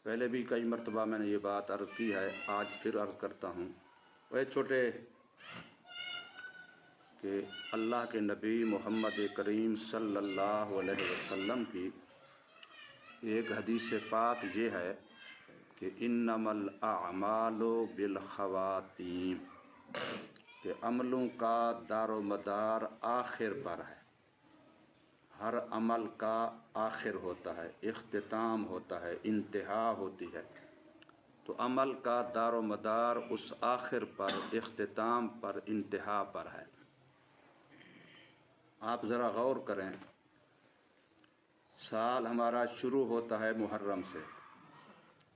पहले भी कई मरतबा मैंने ये बात अर्ज़ की है, आज फिर अर्ज़ करता हूँ। वह छोटे कि अल्लाह के नबी मोहम्मद करीम सल्लल्लाहु अलैहि वसल्लम की एक हदीस पाक ये है कि इन्नमल अमालु बिल खवातीम, कि अमलों का दारो मदार आखिर पर है। हर अमल का आखिर होता है, इख्तिताम होता है, इंतहा होती है। तो अमल का दारो मदार उस आखिर पर, इख्तिताम पर, इंतहा पर है। आप ज़रा गौर करें, साल हमारा शुरू होता है मुहर्रम से।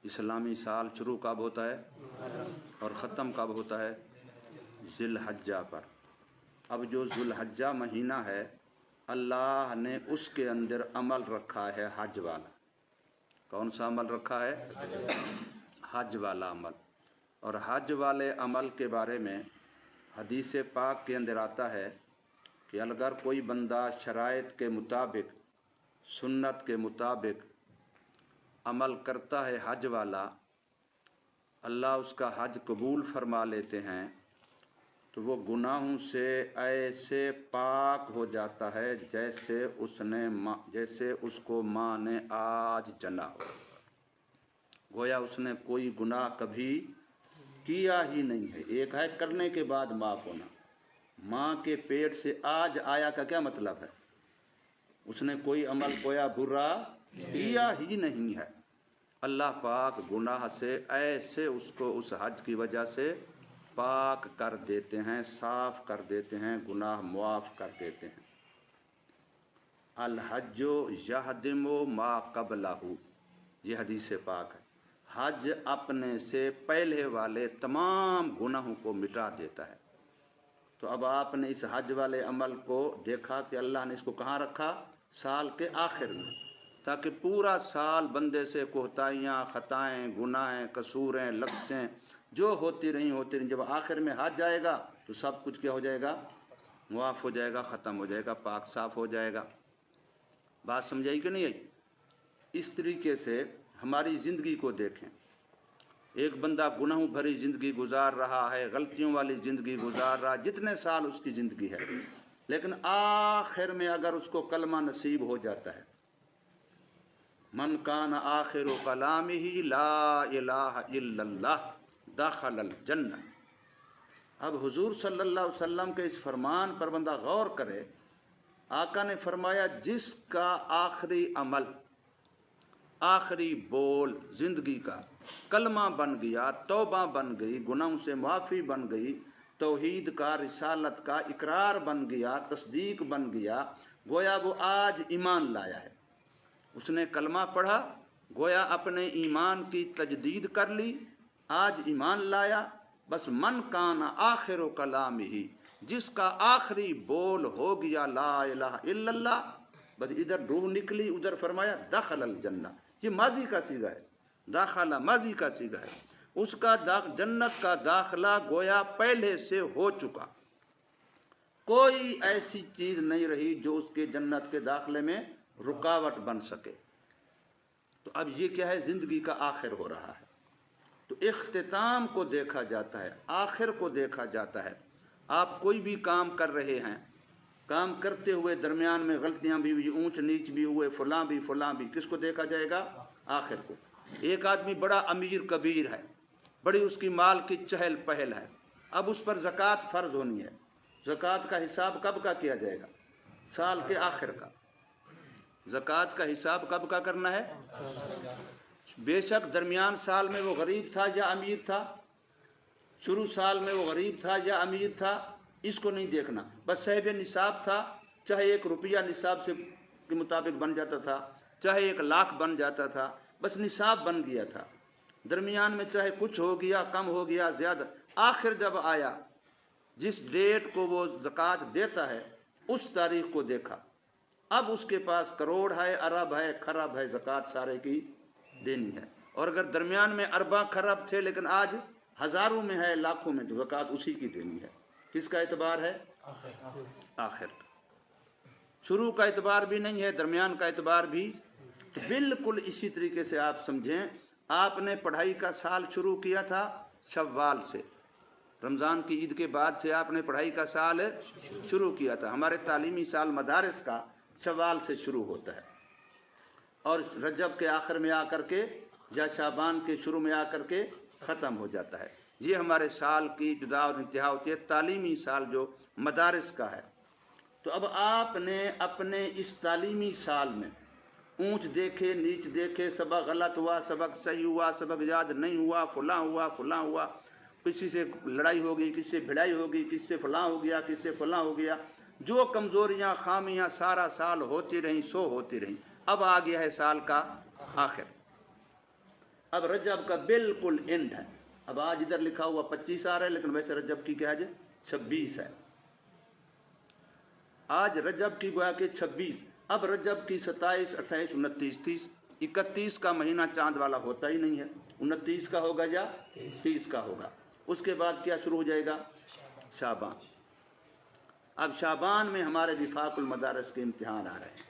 इस्लामी साल शुरू कब होता है और ख़त्म कब होता है? ज़िलहज्जा पर। अब जो ज़ुल्हज्जा महीना है, अल्लाह ने उसके अंदर अमल रखा है हज वाला। कौन सा अमल रखा है? हज वाला अमल। और हज वाले अमल के बारे में हदीस पाक के अंदर आता है कि अगर कोई बंदा शराइत के मुताबिक, सुन्नत के मुताबिक अमल करता है हज वाला, अल्लाह उसका हज कबूल फरमा लेते हैं, तो वो गुनाहों से ऐसे पाक हो जाता है जैसे उसको माँ ने आज जना हो। गोया उसने कोई गुनाह कभी किया ही नहीं है। एक है करने के बाद माफ़ होना, माँ के पेट से आज आया का क्या मतलब है? उसने कोई अमल कोया बुरा किया ही नहीं है। अल्लाह पाक गुनाह से ऐसे उसको उस हज की वजह से पाक कर देते हैं, साफ़ कर देते हैं, गुनाह मुआफ़ कर देते हैं। अल हज्जो यहदिमो मा कबलहू, ये हदीस पाक है। हज अपने से पहले वाले तमाम गुनाहों को मिटा देता है। तो अब आपने इस हज वाले अमल को देखा कि अल्लाह ने इसको कहाँ रखा? साल के आखिर में, ताकि पूरा साल बंदे से कोताहियाँ, ख़ताएँ, गुनाहें, कसूरें, लफ्ज़ें जो होती रहीं, जब आखिर में हज जाएगा तो सब कुछ क्या हो जाएगा? मुआफ़ हो जाएगा, ख़त्म हो जाएगा, पाक साफ़ हो जाएगा। बात समझाई कि नहीं आई? इस तरीके से हमारी ज़िंदगी को देखें। एक बंदा गुनाहों भरी ज़िंदगी गुजार रहा है, गलतियों वाली ज़िंदगी गुजार रहा, जितने साल उसकी ज़िंदगी है, लेकिन आखिर में अगर उसको कलमा नसीब हो जाता है, मन कान आखिरु कलामिही ला इलाहा इल्लल्लाह दखलल जन्नह। अब हुजूर सल्लल्लाहु अलैहि वसल्लम के इस फरमान पर बंदा गौर करे। आका ने फरमाया, जिसका आखिरी अमल, आखिरी बोल ज़िंदगी का कलमा बन गया, तौबा बन गई, गुनाहों से माफ़ी बन गई, तौहीद का, रिसालत का इकरार बन गया, तस्दीक बन गया, गोया वो आज ईमान लाया है। उसने कलमा पढ़ा, गोया अपने ईमान की तजदीद कर ली, आज ईमान लाया। बस मन काना आखिर कलाम ही, जिसका आखिरी बोल हो गया ला इलाहा इल्लल्लाह, बस इधर रूह निकली, उधर फरमाया दखलल जन्नह। ये माजी का सीगा है, दाखला माजी का सीगा है। उसका जन्नत का दाखला गोया पहले से हो चुका। कोई ऐसी चीज़ नहीं रही जो उसके जन्नत के दाखले में रुकावट बन सके। तो अब ये क्या है? ज़िंदगी का आखिर हो रहा है। तो इख्तिताम को देखा जाता है, आखिर को देखा जाता है। आप कोई भी काम कर रहे हैं, काम करते हुए दरमियान में गलतियां भी हुई, ऊंच नीच भी हुए, फलां भी, किसको देखा जाएगा? आखिर को। एक आदमी बड़ा अमीर कबीर है, बड़ी उसकी माल की चहल पहल है, अब उस पर ज़कात फ़र्ज होनी है। ज़कात का हिसाब कब का किया जाएगा? साल के आखिर का। ज़कात का हिसाब कब का करना है? बेशक दरमियान साल में वो गरीब था या अमीर था, शुरू साल में वो गरीब था या अमीर था, इसको नहीं देखना। बस साहिब निसाब था, चाहे 1 रुपया निसाब से के मुताबिक बन जाता था, चाहे 1 लाख बन जाता था, बस निसाब बन गया था। दरमियान में चाहे कुछ हो गया, कम हो गया, ज़्यादा, आखिर जब आया, जिस डेट को वो ज़कात देता है उस तारीख को देखा। अब उसके पास करोड़ है, अरब है, खरब है, ज़कात सारे की देनी है। और अगर दरमियान में अरबा खरब थे लेकिन आज हज़ारों में है, लाखों में, तो ज़कात उसी की देनी है। किसका एतबार है? आखिर का। शुरू का एतबार भी नहीं है, दरमियान का एतबार भी। तो बिल्कुल इसी तरीके से आप समझें, आपने पढ़ाई का साल शुरू किया था शव्वाल से, रमज़ान की ईद के बाद से आपने पढ़ाई का साल शुरू किया था। हमारे तालीमी साल मदारिस का शव्वाल से शुरू होता है और रजब के आखिर में आकर के या शाबान के शुरू में आकर के ख़त्म हो जाता है। ये हमारे साल की इब्तिदा और इंतहा होती है, तालीमी साल जो मदारिस का है। तो अब आपने अपने इस तालीमी साल में ऊंच देखे नीच देखे, सबक गलत हुआ, सबक सही हुआ, सबक याद नहीं हुआ, फलां हुआ, किसी से लड़ाई हो गई, किसी से भिड़ाई हो गई, किसी से फलां हो गया, किसी से फलां हो गया, जो कमज़ोरियाँ खामियाँ सारा साल होती रहीं सो होती रहीं। अब आ गया है साल का आखिर, अब रजब का बिल्कुल एंड है। अब आज इधर लिखा हुआ 25 आ रहा है, लेकिन वैसे रजब की क्या है 26 है। आज रजब की गोया के 26, अब रजब की 27, 28, 29, 30, 31 का महीना चांद वाला होता ही नहीं है, 29 का होगा या 30 का होगा। उसके बाद क्या शुरू हो जाएगा, शाबान। अब शाबान में हमारे विफाकुल मदारस के इम्तिहान आ रहे हैं।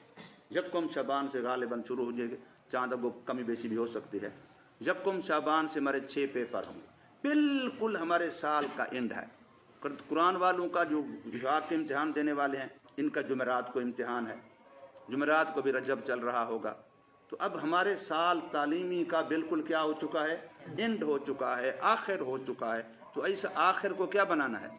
जब कुम शाबान से गालिबन शुरू हो जाएंगे, चांद को कमी बेशी भी हो सकती है। जब कुम शाबान से हमारे 6 पेपर होंगे, बिल्कुल हमारे साल का एंड है। कुरान वालों का जो विफाक के इम्तिहान देने वाले हैं, इनका जुमेरात को इम्तिहान है, जुमेरात को भी रजब चल रहा होगा। तो अब हमारे साल तालीमी का बिल्कुल क्या हो चुका है, एंड हो चुका है, आखिर हो चुका है। तो ऐसा आखिर को क्या बनाना है,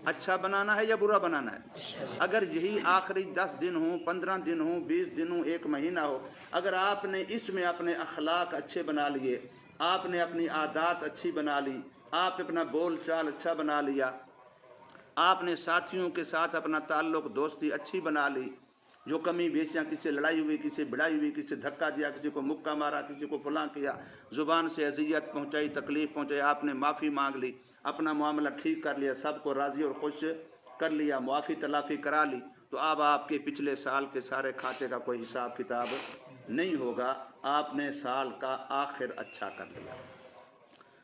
अच्छा बनाना है या बुरा बनाना है। अगर यही आखिरी 10 दिन हो, 15 दिन हो, 20 दिन हो, 1 महीना हो, अगर आपने इसमें अपने अखलाक अच्छे बना लिए, आपने अपनी आदत अच्छी बना ली, आप अपना बोल चाल अच्छा बना लिया, आपने साथियों के साथ अपना ताल्लुक़ दोस्ती अच्छी बना ली, जो कमी बेशियाँ, किसी से लड़ाई हुई, किसी से भिड़ाई हुई, किसी से धक्का दिया, किसी को मुक्का मारा, किसी को फलां किया, ज़ुबान से अज़ियत पहुँचाई, तकलीफ़ पहुँचाई, आपने माफ़ी मांग ली, अपना मामला ठीक कर लिया, सबको राज़ी और खुश कर लिया, मुआफ़ी तलाफ़ी करा ली, तो अब आपके पिछले साल के सारे खाते का कोई हिसाब किताब नहीं होगा। आपने साल का आखिर अच्छा कर लिया।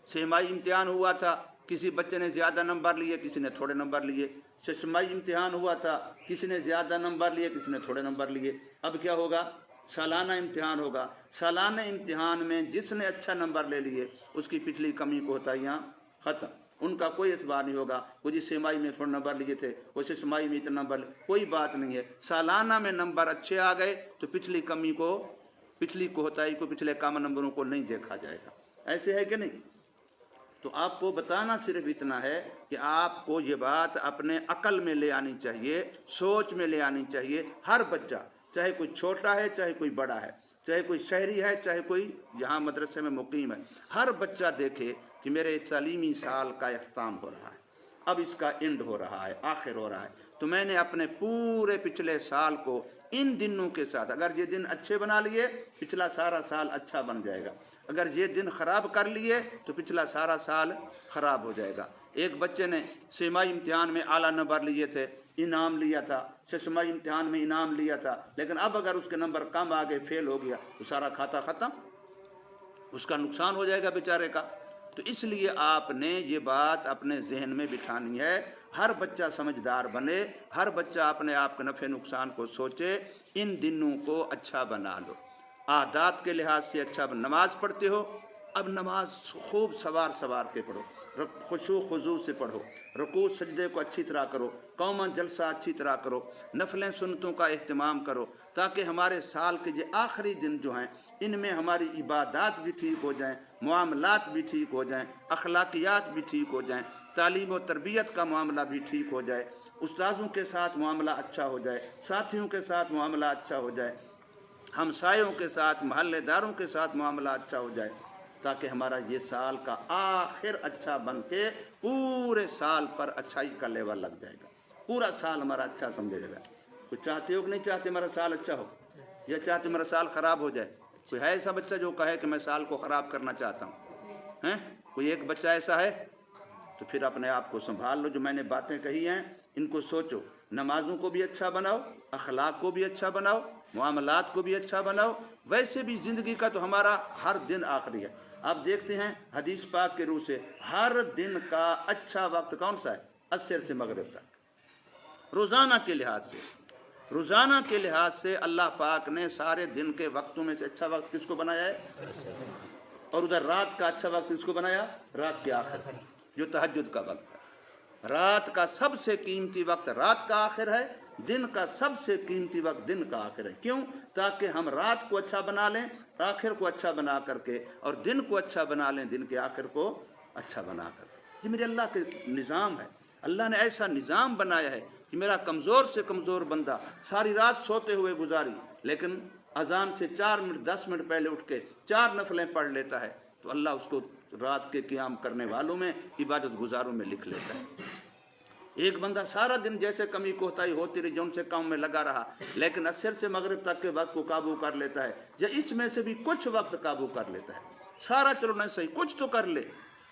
छमाही इम्तिहान हुआ था, किसी बच्चे ने ज़्यादा नंबर लिए, किसी ने थोड़े नंबर लिए। छमाही इम्तिहान हुआ था, किसी ने ज़्यादा नंबर लिए, किसी ने थोड़े नंबर लिए। अब क्या होगा, सालाना इम्तिहान होगा। सालाना इम्तिहान में जिसने अच्छा नंबर ले लिए, उसकी पिछली कमी कोताहियाँ ख़त्म, उनका कोई एतबार नहीं होगा। वो जिस छमाही में थोड़े नंबर लिए थे, वो छमाही में इतना नंबर, कोई बात नहीं है। सालाना में नंबर अच्छे आ गए तो पिछली कमी को, पिछली कोताही को, पिछले कम नंबरों को नहीं देखा जाएगा। ऐसे है कि नहीं। तो आपको बताना सिर्फ इतना है कि आपको ये बात अपने अकल में ले आनी चाहिए, सोच में ले आनी चाहिए। हर बच्चा, चाहे कोई छोटा है, चाहे कोई बड़ा है, चाहे कोई शहरी है, चाहे कोई यहाँ मदरसे में मुकीम है, हर बच्चा देखे कि मेरे तालीमी साल का इख्तिताम हो रहा है, अब इसका एंड हो रहा है, आखिर हो रहा है। तो मैंने अपने पूरे पिछले साल को इन दिनों के साथ, अगर ये दिन अच्छे बना लिए, पिछला सारा साल अच्छा बन जाएगा। अगर ये दिन ख़राब कर लिए तो पिछला सारा साल ख़राब हो जाएगा। एक बच्चे ने छमाही इम्तिहान में आला नंबर लिए थे, इनाम लिया था, छमाही इम्तिहान में इनाम लिया था, लेकिन अब अगर उसके नंबर कम आ गए, फेल हो गया, तो सारा खाता ख़त्म, उसका नुकसान हो जाएगा बेचारे का। तो इसलिए आपने ये बात अपने जहन में बिठानी है। हर बच्चा समझदार बने, हर बच्चा अपने आप के नफ़े नुकसान को सोचे, इन दिनों को अच्छा बना लो। आदात के लिहाज से अच्छा, नमाज़ पढ़ते हो, अब नमाज खूब सवार के पढ़ो, खुशू खुजू से पढ़ो, रुकू सजदे को अच्छी तरह करो, कौमा जलसा अच्छी तरह करो, नफलें सुन्नतों का अहतमाम करो, ताकि हमारे साल के जो आखिरी दिन जो हैं, इनमें हमारी इबादत भी ठीक हो जाएं, मुआमलात भी ठीक हो जाएं, अखलाकियात भी ठीक हो जाएं, तालीम और तरबियत का मामला भी ठीक हो जाए, उस्ताज़ों के साथ मामला अच्छा हो जाए, साथियों के साथ मामला अच्छा हो जाए, हमसायों के साथ, महल्लेदारों के साथ मामला अच्छा हो जाए, ताकि हमारा ये साल का आखिर अच्छा बन के पूरे साल पर अच्छाई का लेवल लग जाएगा, पूरा साल हमारा अच्छा समझा जाएगा। कोई चाहते हो कि नहीं चाहते हमारा साल अच्छा हो, या चाहते हमारा साल ख़राब हो जाए? कोई है ऐसा बच्चा जो कहे कि मैं साल को ख़राब करना चाहता हूँ? हैं? कोई एक बच्चा ऐसा है? तो फिर अपने आप को संभाल लो। जो मैंने बातें कही हैं इनको सोचो, नमाज़ों को भी अच्छा बनाओ, अखलाक को भी अच्छा बनाओ, मामलात को भी अच्छा बनाओ। वैसे भी ज़िंदगी का तो हमारा हर दिन आखिरी है। आप देखते हैं हदीस पाक के रूह से हर दिन का अच्छा वक्त कौन सा है? असर से मगरिब तक। रोज़ाना के लिहाज से, रोज़ाना के लिहाज से अल्लाह पाक ने सारे दिन के वक्तों में से अच्छा वक्त किसको बनाया है? और उधर रात का अच्छा वक्त इसको बनाया रात के आखिर, जो तहज्जुद का वक्त है। रात का सबसे कीमती वक्त रात का आखिर है, दिन का सबसे कीमती वक्त दिन का आखिर है। क्यों? ताकि हम रात को अच्छा बना लें, आखिर को अच्छा बना करके, और दिन को अच्छा बना लें, दिन के आखिर को अच्छा बना करके। ये मेरे अल्लाह के निज़ाम है। अल्लाह ने ऐसा निज़ाम बनाया है कि मेरा कमज़ोर से कमज़ोर बंदा सारी रात सोते हुए गुजारी, लेकिन अजान से 4 मिनट 10 मिनट पहले उठ के 4 नफलें पढ़ लेता है, तो अल्लाह उसको रात के क़ियाम करने वालों में, इबादत गुजारों में लिख लेता है। एक बंदा सारा दिन जैसे कमी कोताही होती रही, जो उनसे काम में लगा रहा, लेकिन असर से मगरिब तक के वक्त को काबू कर लेता है, या इसमें से भी कुछ वक्त काबू कर लेता है। सारा चलो नहीं सही, कुछ तो कर ले,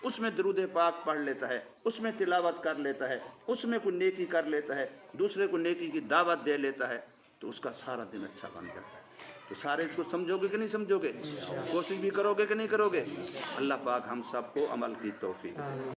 उसमें दरूद पाक पढ़ लेता है, उसमें तिलावत कर लेता है, उसमें कोई नेकी कर लेता है, दूसरे को नेकी की दावत दे लेता है, तो उसका सारा दिन अच्छा बन जाता है। तो सारे इसको समझोगे कि नहीं समझोगे? कोशिश भी करोगे कि नहीं करोगे? अल्लाह पाक हम सबको अमल की तौफीक दे।